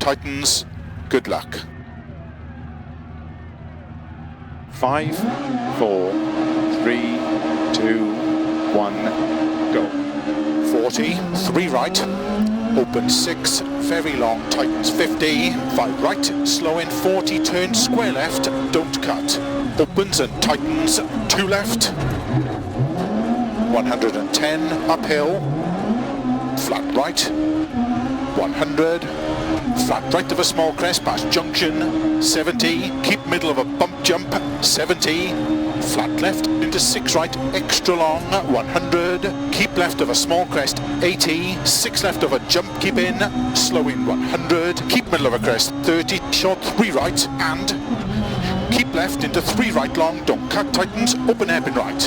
tightens. Good luck. 5, 4, 3, 2, 1, go. 40, 3 right, open 6, very long, tightens 50, 5 right, slow in 40, turn square left, don't cut. Opens and tightens, 2 left, 110, uphill, flat right, 100, flat right of a small crest past junction, 70, keep middle of a bump jump, 70, flat left into 6 right, extra long, 100, keep left of a small crest, 80, 6 left of a jump, keep in, slow in 100, keep middle of a crest, 30, short 3 right, and keep left into 3 right long, don't cut, tightens, open hairpin right.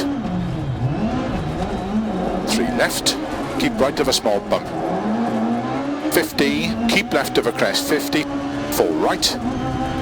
3 left, keep right of a small bump. 50, keep left of a crest, 50, 4 right,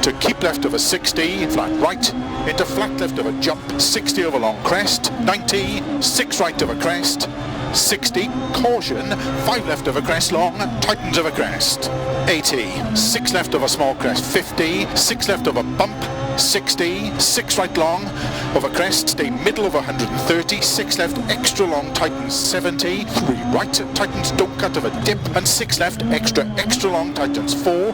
to keep left of a 60, flat right, into flat left of a jump, 60 over long crest, 90, 6 right of a crest, 60, caution, 5 left of a crest long, tightens of a crest, 80, 6 left of a small crest, 50, 6 left of a bump, 60, 6 right long of a crest, stay middle of 130, 6 left extra long, tightens 70, 3 right, tightens don't cut of a dip, and 6 left extra long, tightens 4,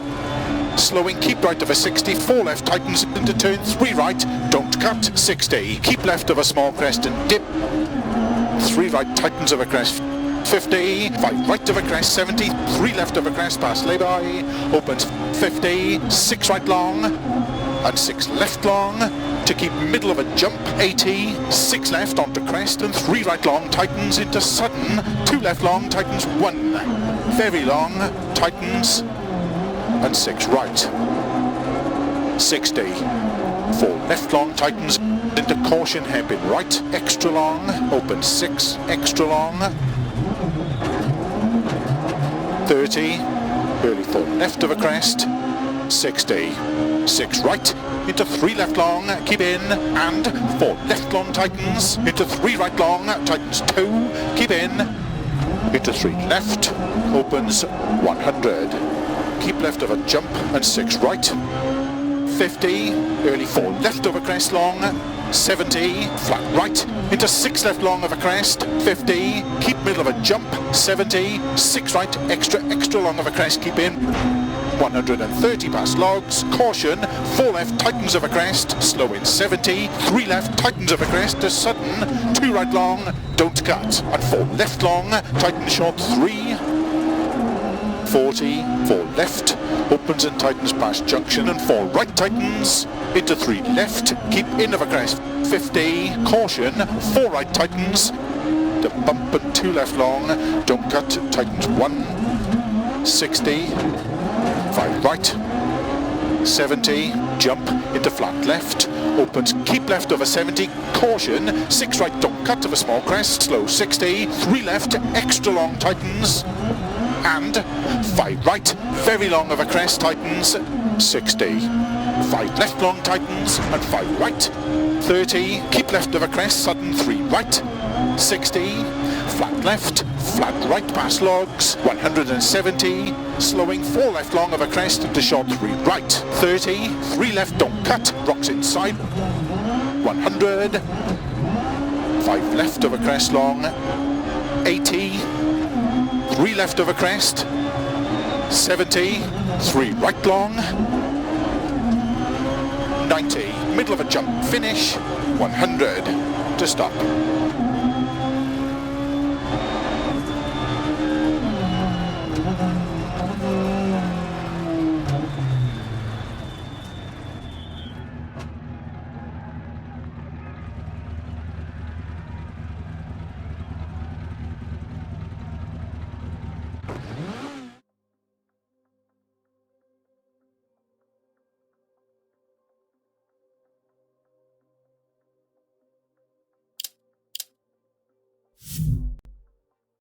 slowing, keep right of a 60, 4 left, tightens into turn 3 right, don't cut, 60, keep left of a small crest and dip, 3 right, tightens of a crest, 50, 5 right of a crest, 70, 3 left of a crest past lay-by, opens 50, 6 right long, and 6 left long, to keep middle of a jump, 80, 6 left onto crest, and 3 right long, tightens into sudden, 2 left long, tightens 1, very long, tightens, and 6 right, 60, 4 left long, tightens into caution, hairpin right, extra long, open 6, extra long, 30, early 4 left of a crest, 60, 6 right, into 3 left long, keep in, and 4 left long, tightens, into 3 right long, tightens 2, keep in, into 3 left, opens 100, keep left of a jump, and 6 right, 50, early 4 left of a crest long, 70, flat right, into 6 left long of a crest, 50, keep middle of a jump, 70, 6 right, extra long of a crest, keep in, 130 past logs, caution, 4 left, tightens of a crest, slow in 70, 3 left, tightens of a crest, to sudden, 2 right long, don't cut, and 4 left long, tighten short 3, 40, 4 left, opens and tightens past junction, and 4 right tightens, into 3 left, keep in of a crest, 50, caution, 4 right tightens, to bump and 2 left long, don't cut, tightens 1, 60, 5 right, 70, jump into flat left, opens, keep left of a 70, caution, 6 right, don't cut of a small crest, slow 60, 3 left, extra long, tightens, and 5 right, very long of a crest, tightens, 60, 5 left long, tightens, and 5 right, 30, keep left of a crest, sudden 3 right, 60, flat left, flat right past logs, 170, slowing 4 left long of a crest into short 3 right, 30, 3 left, don't cut, rocks inside, 100, 5 left of a crest long, 80, 3 left of a crest, 70, 3 right long, 90, middle of a jump, finish, 100, to stop.